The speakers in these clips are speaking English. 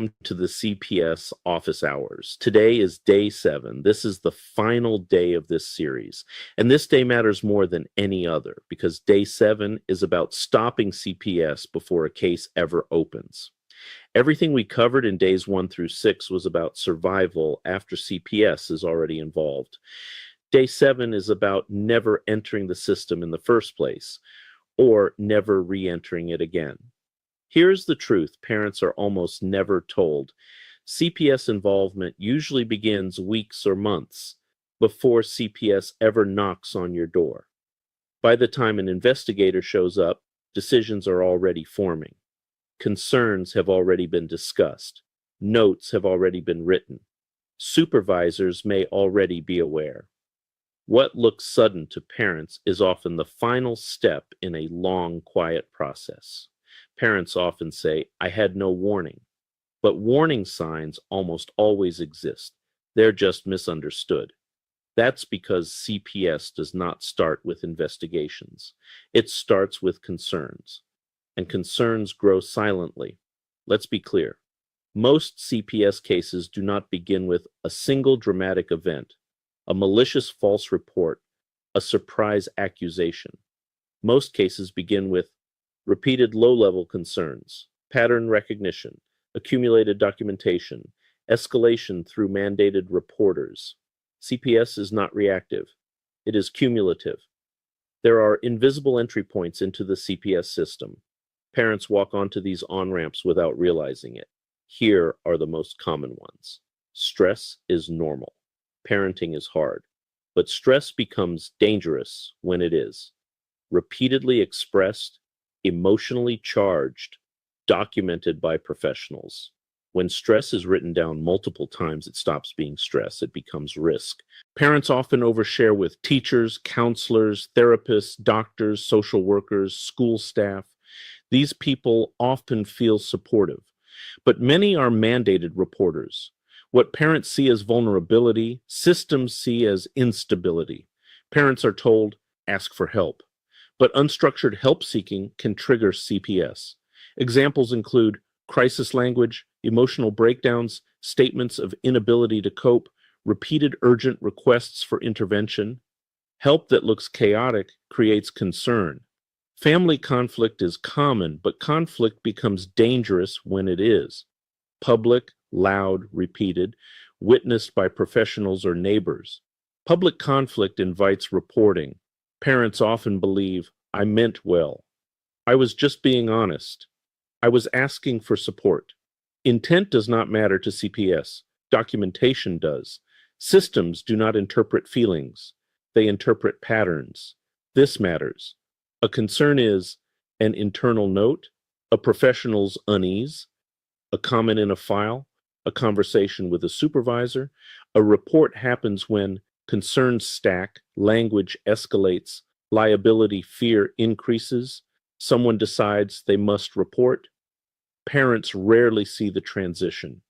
to the CPS office hours. Today is day 7. This is the final day of this series. And this day matters more than any other because day 7 is about stopping CPS before a case ever opens. Everything we covered in days 1 through 6 was about survival after CPS is already involved. Day 7 is about never entering the system in the first place or never re-entering it again. Here's the truth parents are almost never told. CPS involvement usually begins weeks or months before CPS ever knocks on your door. By the time an investigator shows up, decisions are already forming. Concerns have already been discussed. Notes have already been written. Supervisors may already be aware. What looks sudden to parents is often the final step in a long, quiet process. Parents often say, "I had no warning." But warning signs almost always exist. They're just misunderstood. That's because CPS does not start with investigations. It starts with concerns. And concerns grow silently. Let's be clear. Most CPS cases do not begin with a single dramatic event, a malicious false report, a surprise accusation. Most cases begin with repeated low-level concerns, pattern recognition, accumulated documentation, escalation through mandated reporters. CPS is not reactive. It is cumulative. There are invisible entry points into the CPS system. Parents walk onto these on-ramps without realizing it. Here are the most common ones. Stress is normal. Parenting is hard. But stress becomes dangerous when it is repeatedly expressed, emotionally charged, documented by professionals. When stress is written down multiple times, it stops being stress. It becomes risk. Parents often overshare with teachers, counselors, therapists, doctors, social workers, school staff. These people often feel supportive, but many are mandated reporters. What parents see as vulnerability, systems see as instability. Parents are told, ask for help. But unstructured help seeking can trigger CPS. Examples include crisis language, emotional breakdowns, statements of inability to cope, repeated urgent requests for intervention. Help that looks chaotic creates concern. Family conflict is common, but conflict becomes dangerous when it is public, loud, repeated, witnessed by professionals or neighbors. Public conflict invites reporting. Parents often believe, I meant well. I was just being honest. I was asking for support. Intent does not matter to CPS. Documentation does. Systems do not interpret feelings. They interpret patterns. This matters. A concern is an internal note, a professional's unease, a comment in a file, a conversation with a supervisor. A report happens when concerns stack, language escalates, liability fear increases, someone decides they must report. Parents rarely see the transition.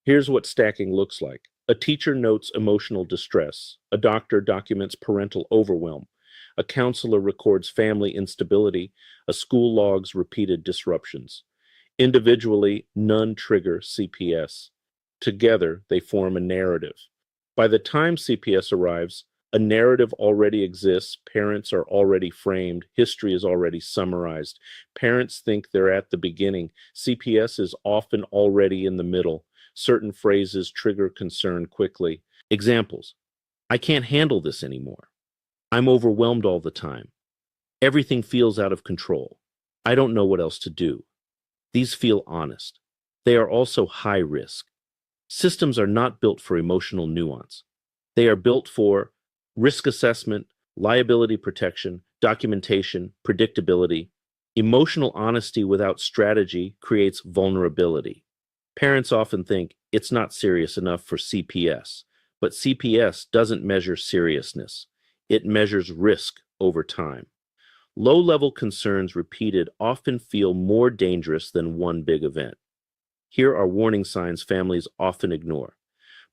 Here's what stacking looks like. A teacher notes emotional distress. A doctor documents parental overwhelm. A counselor records family instability. A school logs repeated disruptions. Individually, none trigger CPS. Together, they form a narrative. By the time CPS arrives, a narrative already exists, parents are already framed, history is already summarized. Parents think they're at the beginning. CPS is often already in the middle. Certain phrases trigger concern quickly. Examples: I can't handle this anymore. I'm overwhelmed all the time. Everything feels out of control. I don't know what else to do. These feel honest. They are also high risk. Systems are not built for emotional nuance. They are built for risk assessment, liability protection, documentation, predictability. Emotional honesty without strategy creates vulnerability. Parents often think it's not serious enough for CPS, but CPS doesn't measure seriousness. It measures risk over time. Low-level concerns repeated often feel more dangerous than one big event. Here are warning signs families often ignore.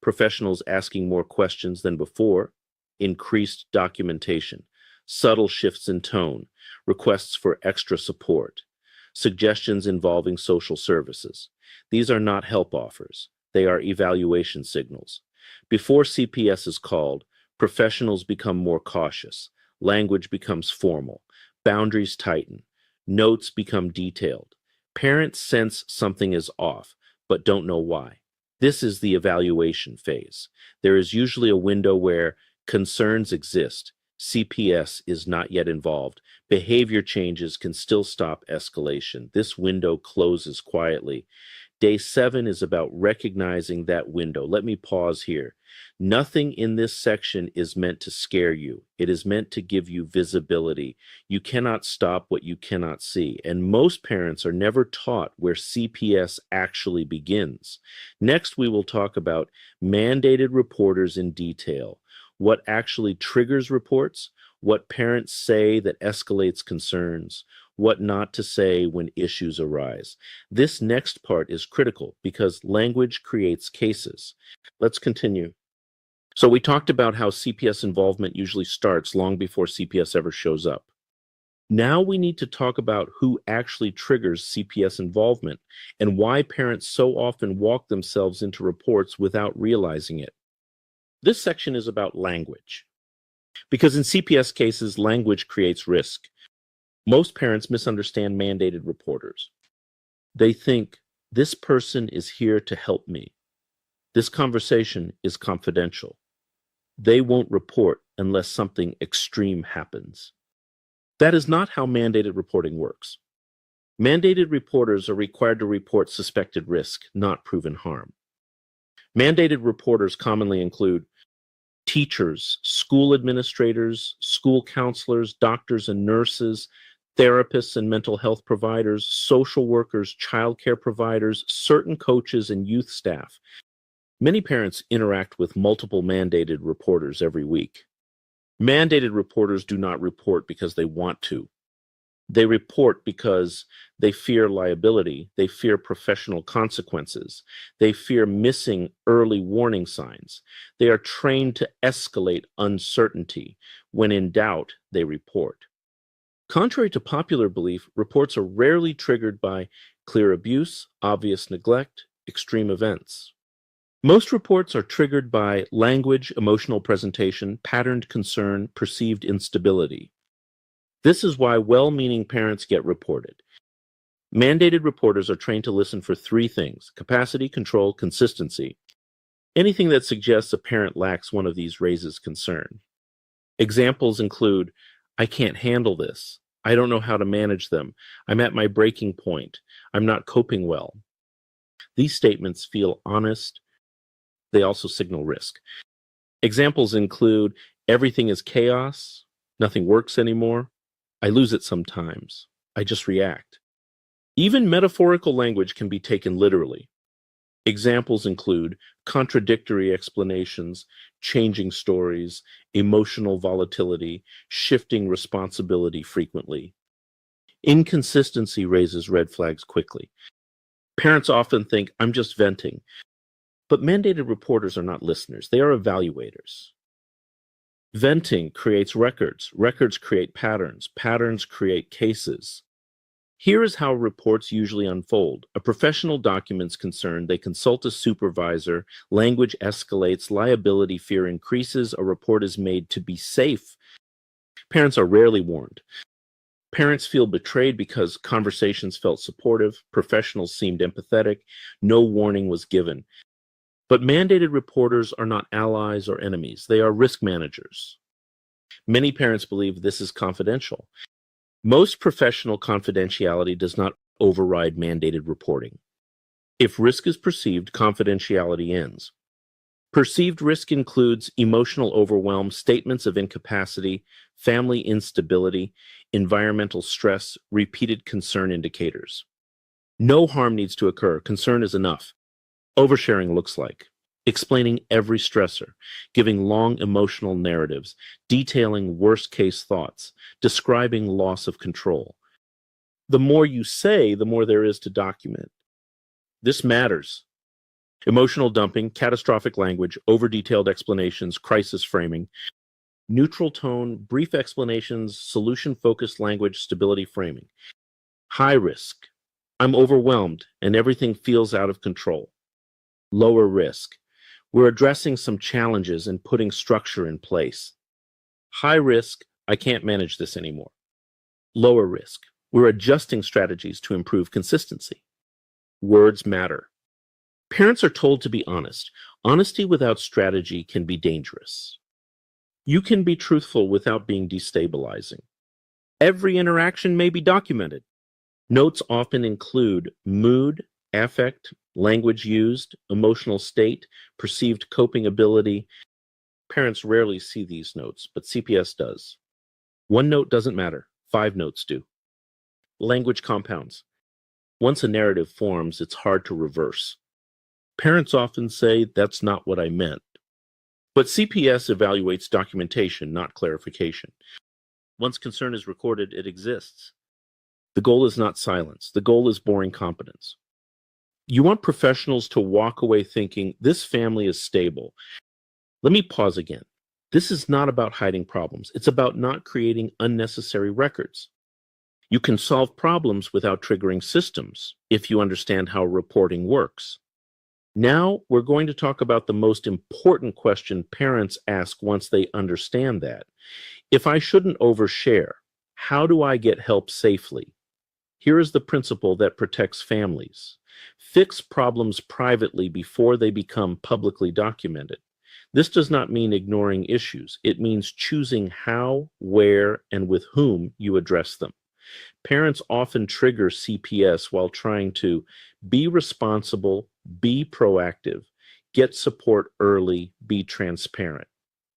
Professionals asking more questions than before, increased documentation, subtle shifts in tone, requests for extra support, suggestions involving social services. These are not help offers. They are evaluation signals. Before CPS is called, professionals become more cautious. Language becomes formal. Boundaries tighten. Notes become detailed. Parents sense something is off, but don't know why. This is the evaluation phase. There is usually a window where concerns exist. CPS is not yet involved. Behavior changes can still stop escalation. This window closes quietly. Day 7 is about recognizing that window. Let me pause here. Nothing in this section is meant to scare you. It is meant to give you visibility. You cannot stop what you cannot see. And most parents are never taught where CPS actually begins. Next, we will talk about mandated reporters in detail. What actually triggers reports, what parents say that escalates concerns, what not to say when issues arise. This next part is critical because language creates cases. Let's continue. So we talked about how CPS involvement usually starts long before CPS ever shows up. Now we need to talk about who actually triggers CPS involvement and why parents so often walk themselves into reports without realizing it. This section is about language. Because in CPS cases, language creates risk. Most parents misunderstand mandated reporters. They think, this person is here to help me. This conversation is confidential. They won't report unless something extreme happens. That is not how mandated reporting works. Mandated reporters are required to report suspected risk, not proven harm. Mandated reporters commonly include teachers, school administrators, school counselors, doctors and nurses, therapists and mental health providers, social workers, childcare providers, certain coaches, and youth staff. Many parents interact with multiple mandated reporters every week. Mandated reporters do not report because they want to. They report because they fear liability, they fear professional consequences, they fear missing early warning signs. They are trained to escalate uncertainty. When in doubt, they report. Contrary to popular belief, reports are rarely triggered by clear abuse, obvious neglect, extreme events. Most reports are triggered by language, emotional presentation, patterned concern, perceived instability. This is why well-meaning parents get reported. Mandated reporters are trained to listen for 3 things: capacity, control, consistency. Anything that suggests a parent lacks one of these raises concern. Examples include, I can't handle this. I don't know how to manage them. I'm at my breaking point. I'm not coping well. These statements feel honest. They also signal risk. Examples include, everything is chaos. Nothing works anymore. I lose it sometimes. I just react. Even metaphorical language can be taken literally. Examples include contradictory explanations, changing stories, emotional volatility, shifting responsibility frequently. Inconsistency raises red flags quickly. Parents often think, I'm just venting. But mandated reporters are not listeners. They are evaluators. Venting creates records. Records create patterns. Patterns create cases. Here is how reports usually unfold. A professional documents concern, they consult a supervisor, language escalates, liability fear increases, a report is made to be safe. Parents are rarely warned. Parents feel betrayed because conversations felt supportive, professionals seemed empathetic, no warning was given. But mandated reporters are not allies or enemies. They are risk managers. Many parents believe this is confidential. Most professional confidentiality does not override mandated reporting. If risk is perceived, confidentiality ends. Perceived risk includes emotional overwhelm, statements of incapacity, family instability, environmental stress, repeated concern indicators. No harm needs to occur. Concern is enough. Oversharing looks like explaining every stressor, giving long emotional narratives, detailing worst-case thoughts, describing loss of control. The more you say, the more there is to document. This matters. Emotional dumping, catastrophic language, over-detailed explanations, crisis framing, neutral tone, brief explanations, solution-focused language, stability framing. High risk. I'm overwhelmed and everything feels out of control. Lower risk. We're addressing some challenges and putting structure in place. High risk. I can't manage this anymore. Lower risk. We're adjusting strategies to improve consistency. Words matter. Parents are told to be honest. Honesty without strategy can be dangerous. You can be truthful without being destabilizing. Every interaction may be documented. Notes often include mood, affect, language used, emotional state, perceived coping ability. Parents rarely see these notes, but CPS does. One note doesn't matter. 5 notes do. Language compounds. Once a narrative forms, it's hard to reverse. Parents often say, "That's not what I meant." But CPS evaluates documentation, not clarification. Once concern is recorded, it exists. The goal is not silence. The goal is boring competence. You want professionals to walk away thinking, "This family is stable." Let me pause again. This is not about hiding problems. It's about not creating unnecessary records. You can solve problems without triggering systems if you understand how reporting works. Now we're going to talk about the most important question parents ask once they understand that. If I shouldn't overshare, how do I get help safely? Here is the principle that protects families. Fix problems privately before they become publicly documented. This does not mean ignoring issues. It means choosing how, where, and with whom you address them. Parents often trigger CPS while trying to be responsible, be proactive, get support early, be transparent.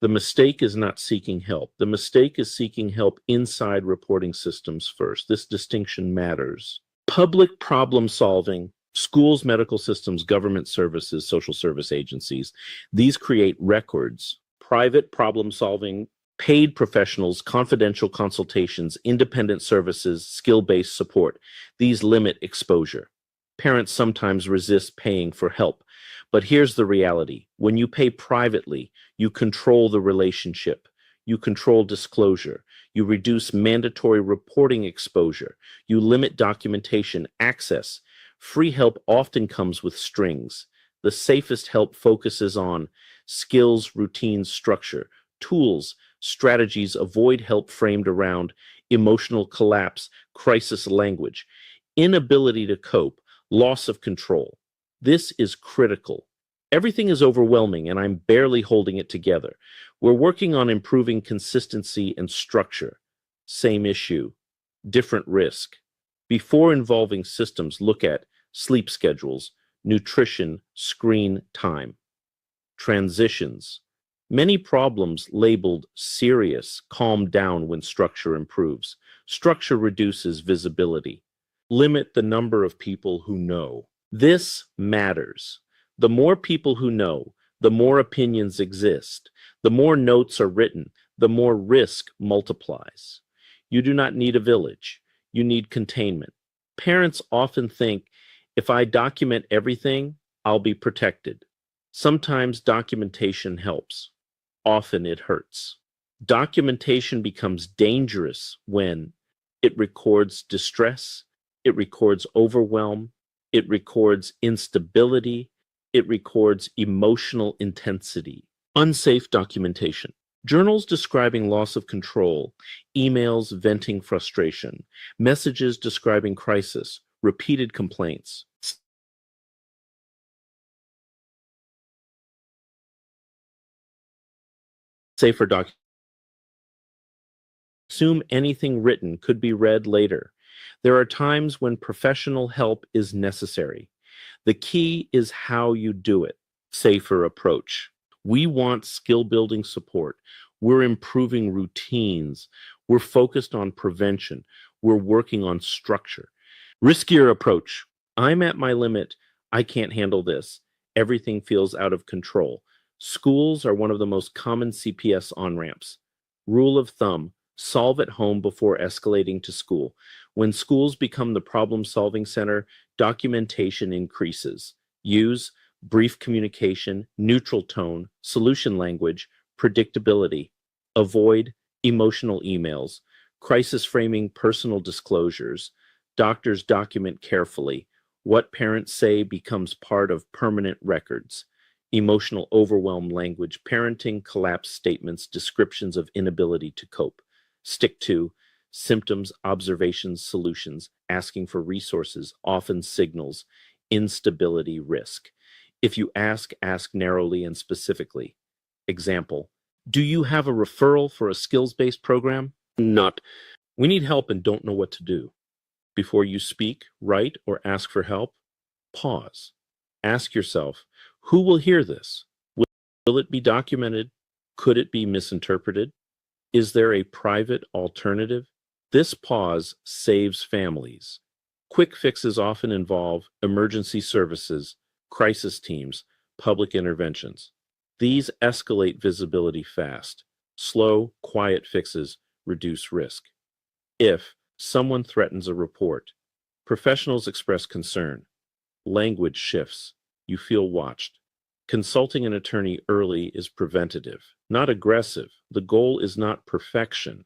The mistake is not seeking help. The mistake is seeking help inside reporting systems first. This distinction matters. Public problem solving, schools, medical systems, government services, social service agencies, these create records. Private problem solving, paid professionals, confidential consultations, independent services, skill-based support. These limit exposure. Parents sometimes resist paying for help. But here's the reality. When you pay privately, you control the relationship. You control disclosure. You reduce mandatory reporting exposure. You limit documentation access. Free help often comes with strings. The safest help focuses on skills, routines, structure, tools, strategies. Avoid help framed around emotional collapse, crisis language, inability to cope, loss of control. This is critical. Everything is overwhelming and I'm barely holding it together. We're working on improving consistency and structure. Same issue, different risk. Before involving systems, look at sleep schedules, nutrition, screen time. Transitions. Many problems labeled serious calm down when structure improves. Structure reduces visibility. Limit the number of people who know. This matters. The more people who know, the more opinions exist. The more notes are written, the more risk multiplies. You do not need a village. You need containment. Parents often think, if I document everything, I'll be protected. Sometimes documentation helps. Often it hurts. Documentation becomes dangerous when it records distress, it records overwhelm, it records instability, it records emotional intensity. Unsafe documentation. Journals describing loss of control, emails venting frustration, messages describing crisis, repeated complaints. Safer documentation. Assume anything written could be read later. There are times when professional help is necessary. The key is how you do it. Safer approach. We want skill building support. We're improving routines. We're focused on prevention. We're working on structure. Riskier approach. I'm at my limit. I can't handle this. Everything feels out of control. Schools are one of the most common CPS on-ramps. Rule of thumb, solve at home before escalating to school. When schools become the problem-solving center, documentation increases. Use brief communication, neutral tone, solution language, predictability. Avoid emotional emails, crisis framing personal disclosures, Doctors document carefully. What parents say becomes part of permanent records. Emotional overwhelm language, parenting collapse statements, descriptions of inability to cope. Stick to symptoms, observations, solutions, asking for resources often signals instability risk. If you ask narrowly and specifically. Example, do you have a referral for a skills-based program? Not, we need help and don't know what to do. Before you speak, write, or ask for help, pause. Ask yourself, who will hear this? Will it be documented? Could it be misinterpreted? Is there a private alternative? This pause saves families. Quick fixes often involve emergency services, crisis teams, public interventions. These escalate visibility fast. Slow, quiet fixes reduce risk. If someone threatens a report, professionals express concern. Language shifts. You feel watched. Consulting an attorney early is preventative, not aggressive. The goal is not perfection.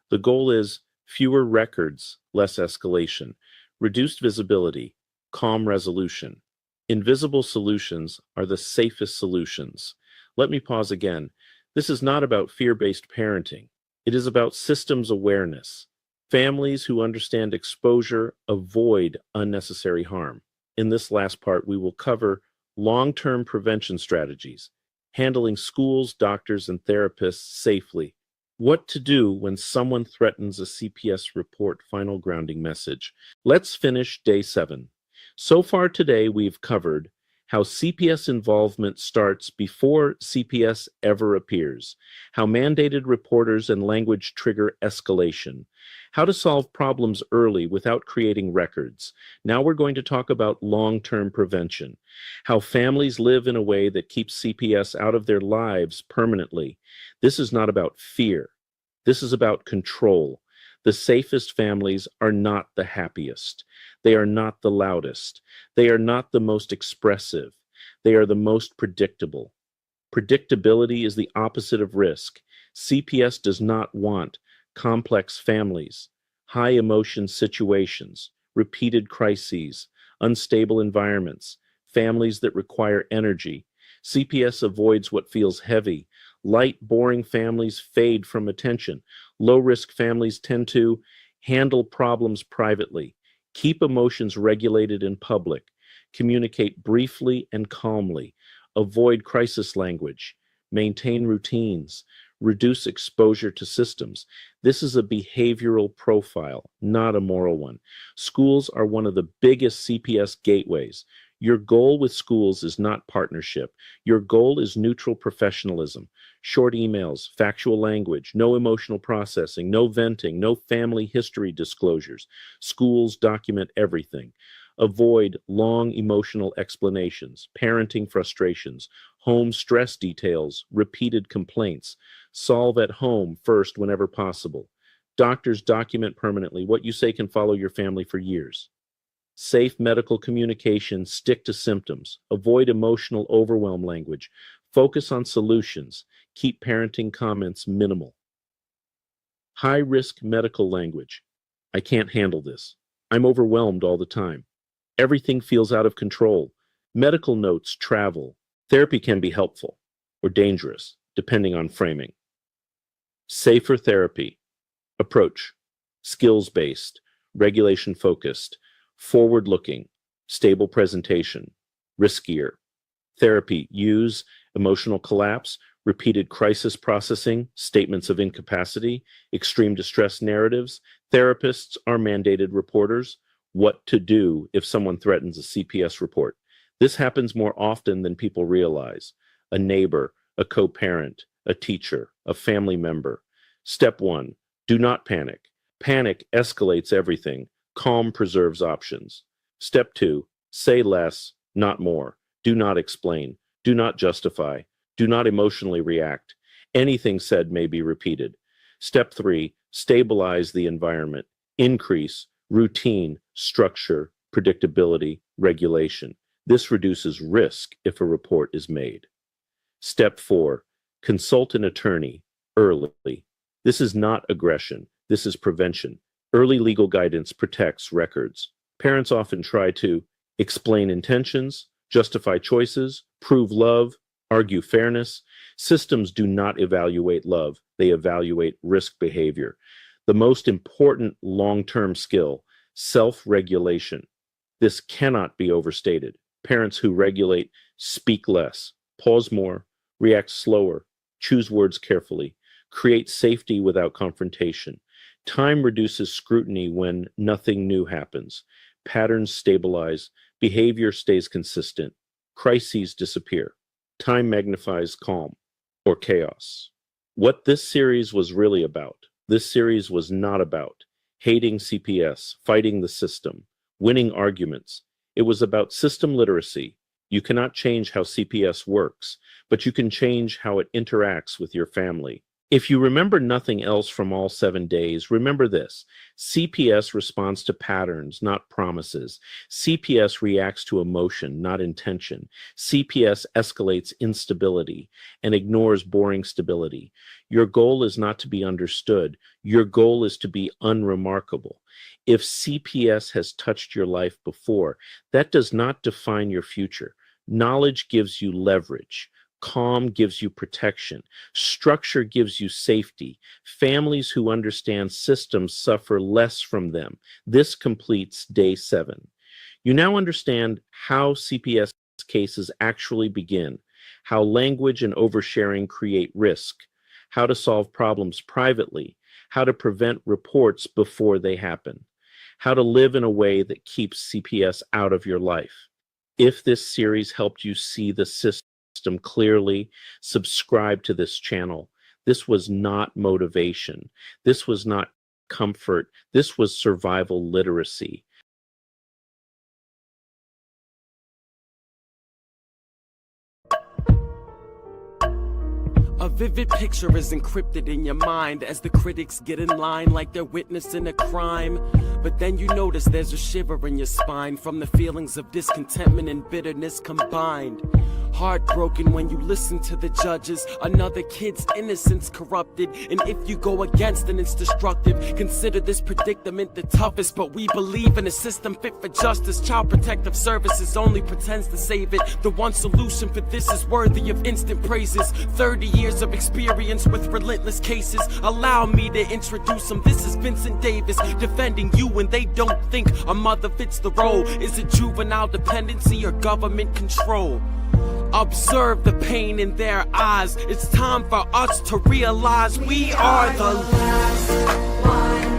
The goal is fewer records, less escalation, reduced visibility, calm resolution. Invisible solutions are the safest solutions. Let me pause again. This is not about fear-based parenting. It is about systems awareness. Families who understand exposure avoid unnecessary harm. In this last part, we will cover long-term prevention strategies, handling schools, doctors, and therapists safely. What to do when someone threatens a CPS report final grounding message. Let's finish day 7. So far today, we've covered how CPS involvement starts before CPS ever appears, how mandated reporters and language trigger escalation, how to solve problems early without creating records. Now we're going to talk about long-term prevention, how families live in a way that keeps CPS out of their lives permanently. This is not about fear. This is about control. The safest families are not the happiest. They are not the loudest. They are not the most expressive. They are the most predictable. Predictability is the opposite of risk. CPS does not want complex families, high emotion situations, repeated crises, unstable environments, families that require energy. CPS avoids what feels heavy. Light, boring families fade from attention. Low-risk families tend to handle problems privately, keep emotions regulated in public, communicate briefly and calmly, avoid crisis language, maintain routines, reduce exposure to systems. This is a behavioral profile, not a moral one. Schools are one of the biggest CPS gateways. Your goal with schools is not partnership. Your goal is neutral professionalism. Short emails, factual language, no emotional processing, no venting, no family history disclosures. Schools document everything. Avoid long emotional explanations, parenting frustrations, home stress details, repeated complaints. Solve at home first whenever possible. Doctors document permanently. What you say can follow your family for years. Safe medical communication, stick to symptoms, avoid emotional overwhelm language, focus on solutions, keep parenting comments minimal. High-risk medical language. I can't handle this. I'm overwhelmed all the time. Everything feels out of control. Medical notes travel. Therapy can be helpful or dangerous, depending on framing. Safer therapy. Approach. Skills-based, regulation-focused, forward-looking, stable presentation. Riskier. Therapy. Use emotional collapse, repeated crisis processing, statements of incapacity, extreme distress narratives. Therapists are mandated reporters. What to do if someone threatens a CPS report. This happens more often than people realize. A neighbor, a co-parent, a teacher, a family member. Step 1, do not panic. Panic escalates everything. Calm preserves options. Step 2, say less, not more. Do not explain. Do not justify. Do not emotionally react. Anything said may be repeated. Step 3, stabilize the environment. Increase routine, structure, predictability, regulation. This reduces risk if a report is made. Step 4, consult an attorney early. This is not aggression. This is prevention. Early legal guidance protects records. Parents often try to explain intentions, justify choices, prove love, argue fairness. Systems do not evaluate love, they evaluate risk behavior. The most important long term skill, self regulation. This cannot be overstated. Parents who regulate speak less, pause more, react slower, choose words carefully, create safety without confrontation. Time reduces scrutiny when nothing new happens. Patterns stabilize, behavior stays consistent, crises disappear. Time magnifies calm or chaos. What this series was really about, this series was not about hating CPS, fighting the system, winning arguments. It was about system literacy. You cannot change how CPS works, but you can change how it interacts with your family. If you remember nothing else from all 7 days, remember this. CPS responds to patterns, not promises. CPS reacts to emotion, not intention. CPS escalates instability and ignores boring stability. Your goal is not to be understood. Your goal is to be unremarkable. If CPS has touched your life before, that does not define your future. Knowledge gives you leverage. Calm gives you protection. Structure gives you safety. Families who understand systems suffer less from them. This completes day 7. You now understand how CPS cases actually begin, how language and oversharing create risk, how to solve problems privately, how to prevent reports before they happen, how to live in a way that keeps CPS out of your life. If this series helped you see the system clearly, subscribe to this channel. This was not motivation. This was not comfort. This was survival literacy. A vivid picture is encrypted in your mind as the critics get in line like they're witnessing a crime. But then you notice there's a shiver in your spine from the feelings of discontentment and bitterness combined. Heartbroken when you listen to the judges, another kid's innocence corrupted, and if you go against then it's destructive. Consider this predicament the toughest, but we believe in a system fit for justice. Child Protective Services only pretends to save it. The one solution for this is worthy of instant praises. 30 years of experience with relentless cases. Allow me to introduce him. This is Vincent Davis, defending you when they don't think a mother fits the role. Is it juvenile dependency or government control? Observe the pain in their eyes. It's time for us to realize we are the last one.